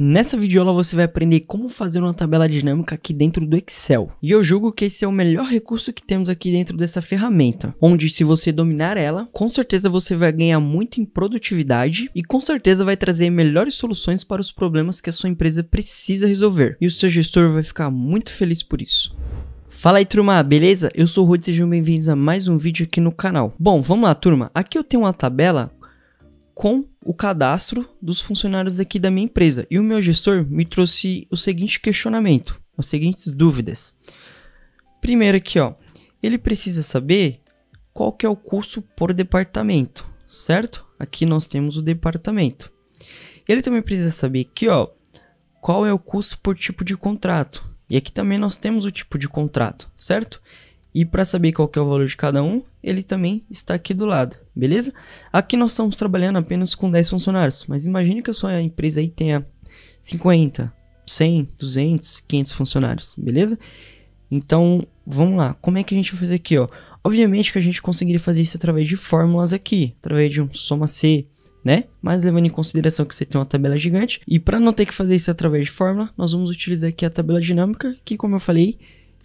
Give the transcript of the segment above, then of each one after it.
Nessa videoaula você vai aprender como fazer uma tabela dinâmica aqui dentro do Excel. E eu julgo que esse é o melhor recurso que temos aqui dentro dessa ferramenta, onde se você dominar ela, com certeza você vai ganhar muito em produtividade e com certeza vai trazer melhores soluções para os problemas que a sua empresa precisa resolver. E o seu gestor vai ficar muito feliz por isso. Fala aí, turma, beleza? Eu sou o Rod, sejam bem-vindos a mais um vídeo aqui no canal. Bom, vamos lá, turma. Aqui eu tenho uma tabela com o cadastro dos funcionários aqui da minha empresa. E o meu gestor me trouxe o seguinte questionamento, as seguintes dúvidas. Primeiro aqui, ó, ele precisa saber qual que é o custo por departamento, certo? Aqui nós temos o departamento. Ele também precisa saber aqui, ó, qual é o custo por tipo de contrato. E aqui também nós temos o tipo de contrato, certo? E para saber qual que é o valor de cada um, ele também está aqui do lado, beleza? Aqui nós estamos trabalhando apenas com 10 funcionários, mas imagine que a sua empresa aí tenha 50, 100, 200, 500 funcionários, beleza? Então, vamos lá. Como é que a gente vai fazer aqui, ó? Obviamente que a gente conseguiria fazer isso através de fórmulas aqui, através de um soma-C, né? Mas levando em consideração que você tem uma tabela gigante, e para não ter que fazer isso através de fórmula, nós vamos utilizar aqui a tabela dinâmica, que como eu falei,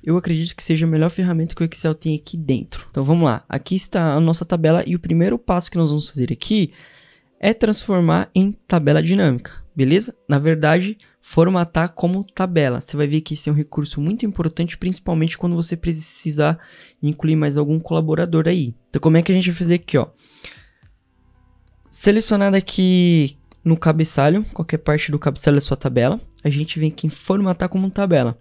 eu acredito que seja a melhor ferramenta que o Excel tem aqui dentro. Então vamos lá, aqui está a nossa tabela e o primeiro passo que nós vamos fazer aqui é transformar em tabela dinâmica, beleza? Na verdade, formatar como tabela. Você vai ver que esse é um recurso muito importante, principalmente quando você precisar incluir mais algum colaborador aí. Então como é que a gente vai fazer aqui, ó? Selecionado aqui no cabeçalho, qualquer parte do cabeçalho da sua tabela, a gente vem aqui em formatar como tabela.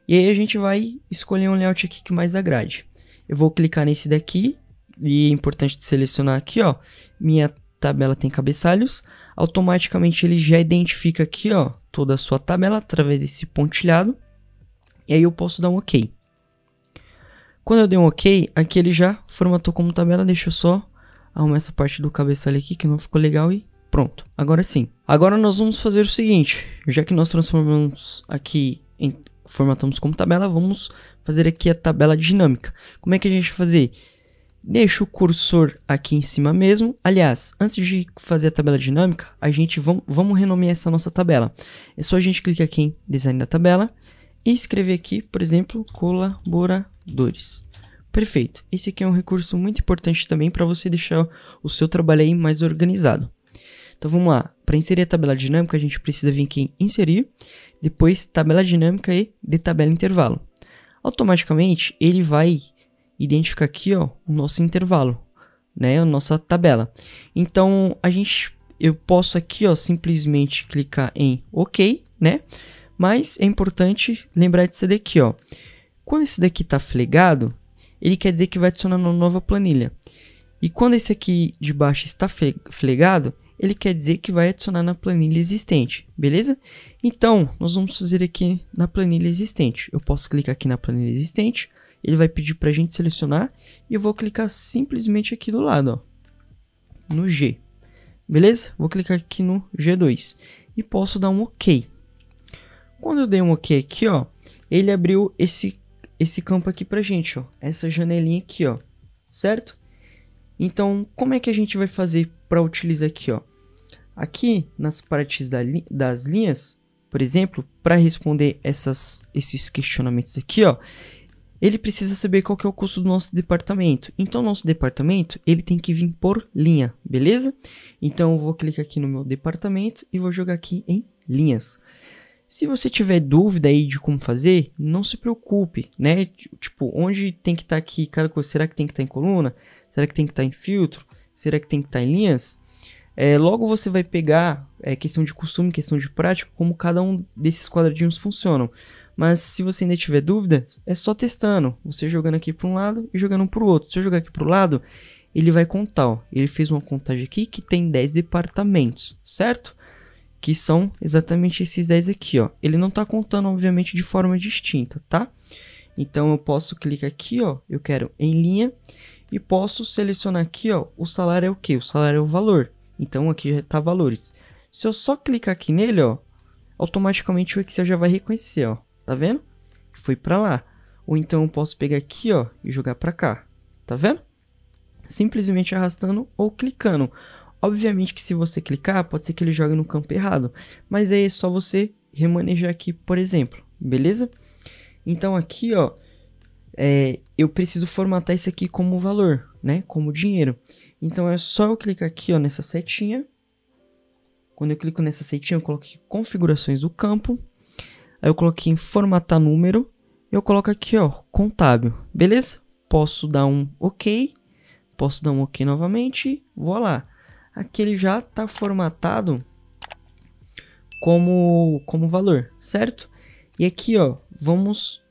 E aí a gente vai escolher um layout aqui que mais agrade. Eu vou clicar nesse daqui, e é importante selecionar aqui, ó, minha tabela tem cabeçalhos. Automaticamente ele já identifica aqui, ó, toda a sua tabela através desse pontilhado. E aí eu posso dar um OK. Quando eu der um OK, aqui ele já formatou como tabela. Deixa eu só arrumar essa parte do cabeçalho aqui que não ficou legal e pronto. Agora sim. Agora nós vamos fazer o seguinte, já que nós transformamos aqui formatamos como tabela, vamos fazer aqui a tabela dinâmica. Como é que a gente vai fazer? Deixa o cursor aqui em cima mesmo. Aliás, antes de fazer a tabela dinâmica, a gente vamos renomear essa nossa tabela. É só a gente clicar aqui em design da tabela e escrever aqui, por exemplo, colaboradores. Perfeito. Esse aqui é um recurso muito importante também para você deixar o seu trabalho aí mais organizado. Então vamos lá. Para inserir a tabela dinâmica, a gente precisa vir aqui em inserir, depois tabela dinâmica e de tabela intervalo. Automaticamente ele vai identificar aqui, ó, o nosso intervalo, né, a nossa tabela. Então eu posso aqui, ó, simplesmente clicar em OK, né? Mas é importante lembrar disso daqui, ó. Quando esse daqui tá flegado, ele quer dizer que vai adicionar uma nova planilha. E quando esse aqui de baixo está flegado, ele quer dizer que vai adicionar na planilha existente, beleza? Então, nós vamos fazer aqui na planilha existente. Eu posso clicar aqui na planilha existente, ele vai pedir para a gente selecionar e eu vou clicar simplesmente aqui do lado, ó, no G, beleza? Vou clicar aqui no G2 e posso dar um OK. Quando eu dei um OK aqui, ó, ele abriu esse campo aqui pra gente, ó, essa janelinha aqui, ó, certo? Então, como é que a gente vai fazer para utilizar aqui, ó? Aqui nas partes das linhas, por exemplo, para responder esses questionamentos aqui, ó, ele precisa saber qual que é o custo do nosso departamento. Então, nosso departamento, ele tem que vir por linha, beleza? Então, eu vou clicar aqui no meu departamento e vou jogar aqui em linhas. Se você tiver dúvida aí de como fazer, não se preocupe, né? Tipo, onde tem que estar aqui cada coisa? Será que tem que estar em coluna? Será que tem que estar em filtro? Será que tem que estar em linhas? Logo você vai pegar questão de costume, questão de prática, como cada um desses quadradinhos funcionam. Mas se você ainda tiver dúvida, é só testando. Você jogando aqui para um lado e jogando para o outro. Se eu jogar aqui para o lado, ele vai contar. Ó. Ele fez uma contagem aqui que tem 10 departamentos, certo? Que são exatamente esses 10 aqui, ó. Ele não está contando, obviamente, de forma distinta, tá? Então, eu posso clicar aqui, ó. Eu quero em linha. E posso selecionar aqui, ó. O salário é o quê? O salário é o valor. Então, aqui já está valores. Se eu só clicar aqui nele, ó. Automaticamente o Excel já vai reconhecer, ó. Tá vendo? Foi para lá. Ou então, eu posso pegar aqui, ó. E jogar para cá. Tá vendo? Simplesmente arrastando ou clicando. Obviamente que se você clicar, pode ser que ele jogue no campo errado, mas aí é só você remanejar aqui, por exemplo, beleza? Então aqui, ó, eu preciso formatar isso aqui como valor, né, como dinheiro. Então é só eu clicar aqui, ó, nessa setinha. Quando eu clico nessa setinha, eu coloco aqui configurações do campo. Aí eu coloquei em formatar número. Eu coloco aqui, ó, contábil, beleza? Posso dar um OK. Posso dar um OK novamente. Vou lá. Aqui ele já está formatado como valor, certo? E aqui, ó, vamos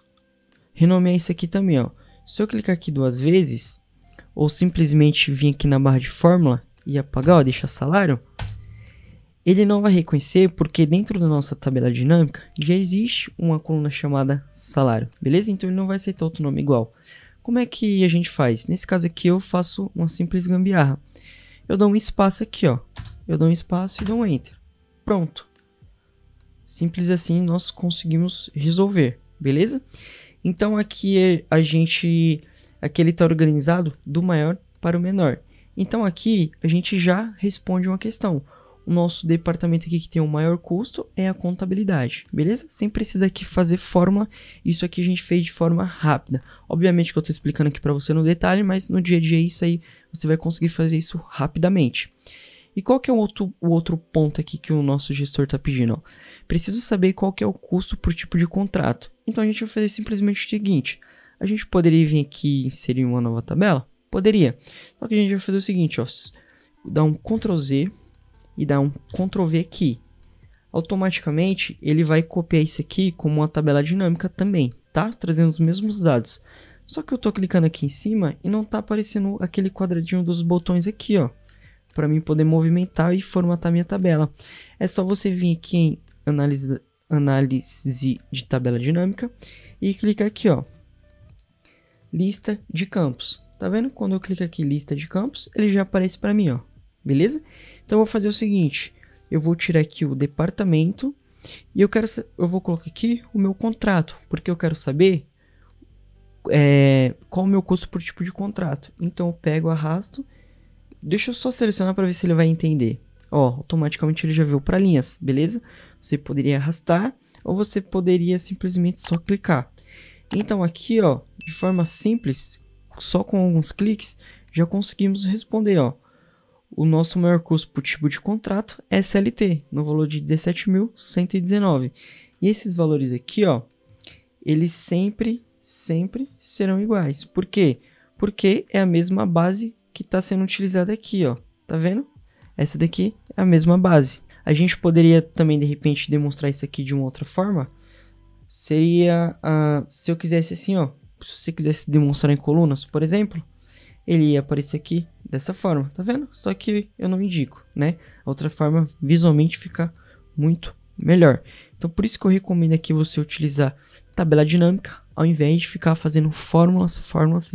renomear isso aqui também, ó. Se eu clicar aqui 2 vezes, ou simplesmente vir aqui na barra de fórmula e apagar, ó, deixar salário, ele não vai reconhecer porque dentro da nossa tabela dinâmica já existe uma coluna chamada salário, beleza? Então ele não vai aceitar outro nome igual. Como é que a gente faz? Nesse caso aqui eu faço uma simples gambiarra. Eu dou um espaço aqui, ó. Eu dou um espaço e dou um Enter. Pronto. Simples assim nós conseguimos resolver, beleza? Então aqui aqui ele está organizado do maior para o menor. Então aqui a gente já responde uma questão. O nosso departamento aqui que tem o maior custo é a contabilidade, beleza? Sem precisar aqui fazer fórmula, isso aqui a gente fez de forma rápida. Obviamente que eu estou explicando aqui para você no detalhe, mas no dia a dia isso aí você vai conseguir fazer isso rapidamente. E qual que é o outro ponto aqui que o nosso gestor está pedindo? Ó? Preciso saber qual que é o custo por tipo de contrato. Então a gente vai fazer simplesmente o seguinte. A gente poderia vir aqui e inserir uma nova tabela? Poderia. Só que a gente vai fazer o seguinte, ó. Dar um Ctrl Z e dar um Ctrl V aqui. Automaticamente ele vai copiar isso aqui como uma tabela dinâmica também, tá? Trazendo os mesmos dados. Só que eu tô clicando aqui em cima e não tá aparecendo aquele quadradinho dos botões aqui, ó. Para mim poder movimentar e formatar minha tabela. É só você vir aqui em análise de tabela dinâmica e clicar aqui, ó. Lista de campos. Tá vendo? Quando eu clico aqui em lista de campos, ele já aparece para mim, ó. Beleza? Então eu vou fazer o seguinte, eu vou tirar aqui o departamento e eu vou colocar aqui o meu contrato, porque eu quero saber qual o meu custo por tipo de contrato. Então eu pego, arrasto, deixa eu só selecionar para ver se ele vai entender. Ó, automaticamente ele já veio para linhas, beleza? Você poderia arrastar ou você poderia simplesmente só clicar. Então aqui, ó, de forma simples, só com alguns cliques, já conseguimos responder, ó. O nosso maior custo por tipo de contrato é CLT, no valor de 17.119. E esses valores aqui, ó, eles sempre serão iguais. Por quê? Porque é a mesma base que está sendo utilizada aqui, ó. Tá vendo? Essa daqui é a mesma base. A gente poderia também, de repente, demonstrar isso aqui de uma outra forma. Seria, se eu quisesse assim, ó. Se você quisesse demonstrar em colunas, por exemplo, ele ia aparecer aqui dessa forma, tá vendo? Só que eu não indico, né? A outra forma visualmente fica muito melhor. Então por isso que eu recomendo aqui você utilizar tabela dinâmica ao invés de ficar fazendo fórmulas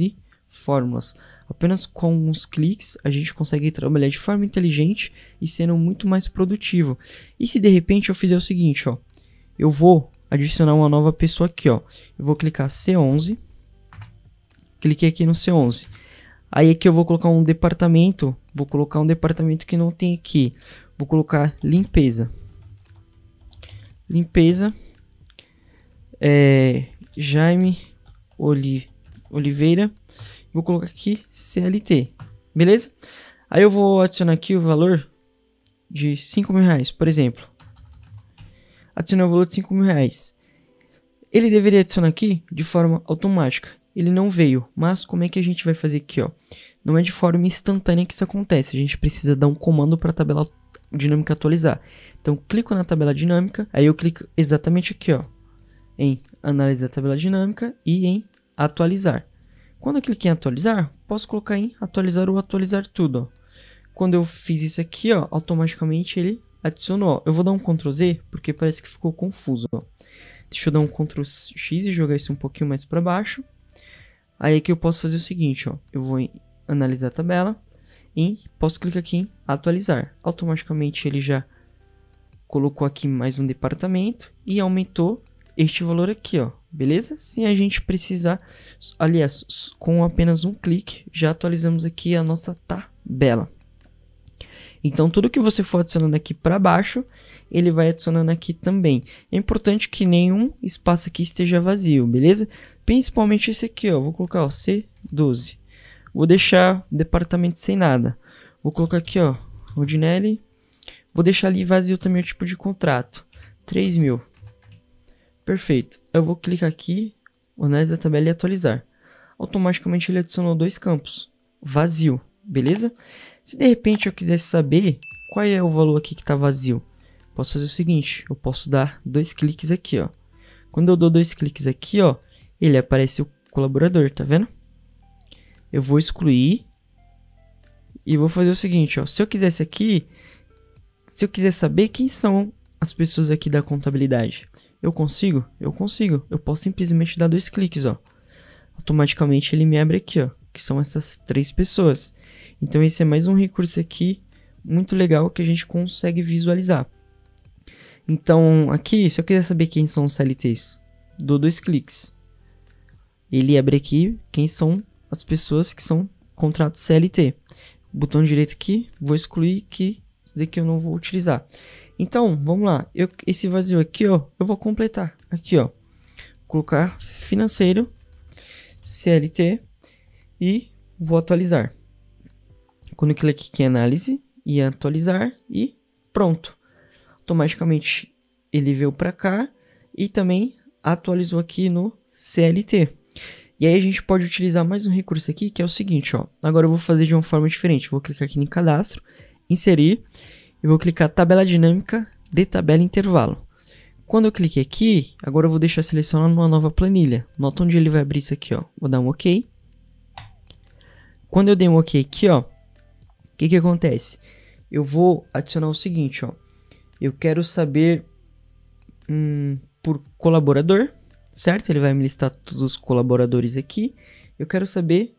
e fórmulas. Apenas com uns cliques a gente consegue trabalhar de forma inteligente e sendo muito mais produtivo. E se de repente eu fizer o seguinte, ó, eu vou adicionar uma nova pessoa aqui, ó. Eu vou clicar C11, cliquei aqui no C11. Aí aqui eu vou colocar um departamento, que não tem aqui. Vou colocar limpeza. Limpeza. Jaime Oliveira. Vou colocar aqui CLT. Beleza? Aí eu vou adicionar aqui o valor de R$5.000, por exemplo. Adicionar o valor de R$5.000. Ele deveria adicionar aqui de forma automática. Ele não veio, mas como é que a gente vai fazer aqui, ó? Não é de forma instantânea que isso acontece, a gente precisa dar um comando para a tabela dinâmica atualizar. Então, clico na tabela dinâmica, aí eu clico exatamente aqui, ó, em análise da tabela dinâmica e em atualizar. Quando eu cliquei em atualizar, posso colocar em atualizar ou atualizar tudo, ó. Quando eu fiz isso aqui, ó, automaticamente ele adicionou, ó. Eu vou dar um Ctrl Z, porque parece que ficou confuso, ó. Deixa eu dar um Ctrl X e jogar isso um pouquinho mais para baixo. Aí aqui eu posso fazer o seguinte, ó, eu vou em analisar a tabela e posso clicar aqui em atualizar. Automaticamente ele já colocou aqui mais um departamento e aumentou este valor aqui, ó, beleza? Sem a gente precisar, aliás, com apenas um clique já atualizamos aqui a nossa tabela. Então tudo que você for adicionando aqui para baixo, ele vai adicionando aqui também. É importante que nenhum espaço aqui esteja vazio, beleza? Principalmente esse aqui, ó. Vou colocar, ó, C12. Vou deixar departamento sem nada. Vou colocar aqui, ó, Rodinelli. Vou deixar ali vazio também o tipo de contrato. 3.000. Perfeito. Eu vou clicar aqui, análise da tabela e atualizar. Automaticamente ele adicionou 2 campos. Vazio, beleza? Se de repente eu quisesse saber qual é o valor aqui que está vazio, posso fazer o seguinte, eu posso dar 2 cliques aqui, ó. Quando eu dou 2 cliques aqui, ó, ele aparece o colaborador, tá vendo? Eu vou excluir e vou fazer o seguinte, ó. Se eu quisesse aqui, se eu quiser saber quem são as pessoas aqui da contabilidade, eu consigo? Eu consigo. Eu posso simplesmente dar 2 cliques, ó. Automaticamente ele me abre aqui, ó, que são essas 3 pessoas. Então esse é mais um recurso aqui muito legal que a gente consegue visualizar. Então aqui, se eu quiser saber quem são os CLTs, dou 2 cliques. Ele abre aqui quem são as pessoas que são contrato CLT. Botão direito aqui, vou excluir que isso daqui eu não vou utilizar. Então, vamos lá. Esse vazio aqui, ó, eu vou completar. Aqui, ó. Colocar financeiro, CLT e vou atualizar. Quando eu clico aqui em análise e atualizar e pronto. Automaticamente ele veio para cá e também atualizou aqui no CLT. E aí a gente pode utilizar mais um recurso aqui que é o seguinte, ó. Agora eu vou fazer de uma forma diferente. Vou clicar aqui em cadastro, inserir e vou clicar tabela dinâmica de tabela intervalo. Quando eu cliquei aqui, agora eu vou deixar selecionado uma nova planilha. Nota onde ele vai abrir isso aqui, ó. Vou dar um OK. Quando eu dei um OK aqui, ó, o que acontece? Eu vou adicionar o seguinte, ó. Eu quero saber por colaborador, certo? Ele vai me listar todos os colaboradores aqui. Eu quero saber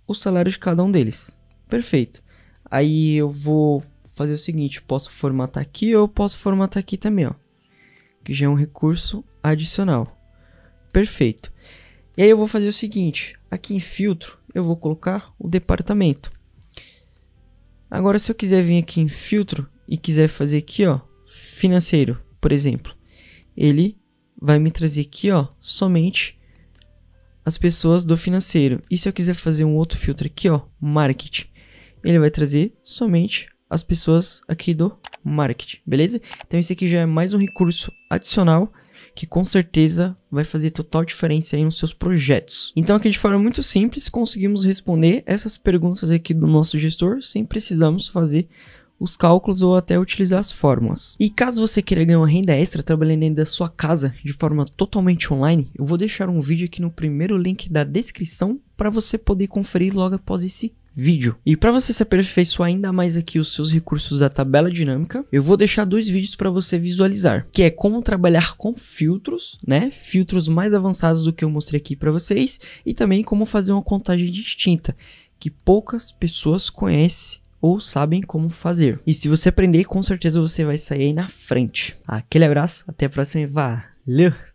o salário de cada um deles. Perfeito. Aí eu vou fazer o seguinte, posso formatar aqui ou posso formatar aqui também, ó. Que já é um recurso adicional. Perfeito. E aí eu vou fazer o seguinte, aqui em filtro eu vou colocar o departamento. Agora se eu quiser vir aqui em filtro e quiser fazer aqui, ó, financeiro, por exemplo, ele vai me trazer aqui, ó, somente as pessoas do financeiro. E se eu quiser fazer um outro filtro aqui, ó, marketing, ele vai trazer somente as pessoas aqui do marketing, beleza? Então esse aqui já é mais um recurso adicional que com certeza vai fazer total diferença aí nos seus projetos. Então aqui de forma muito simples conseguimos responder essas perguntas aqui do nosso gestor sem precisarmos fazer os cálculos ou até utilizar as fórmulas. E caso você queira ganhar uma renda extra trabalhando dentro da sua casa de forma totalmente online, eu vou deixar um vídeo aqui no primeiro link da descrição para você poder conferir logo após esse vídeo. E para você se aperfeiçoar ainda mais aqui os seus recursos da tabela dinâmica, eu vou deixar 2 vídeos para você visualizar, que é como trabalhar com filtros, né? Filtros mais avançados do que eu mostrei aqui para vocês, e também como fazer uma contagem distinta, que poucas pessoas conhecem ou sabem como fazer. E se você aprender, com certeza você vai sair aí na frente. Aquele abraço, até a próxima e valeu!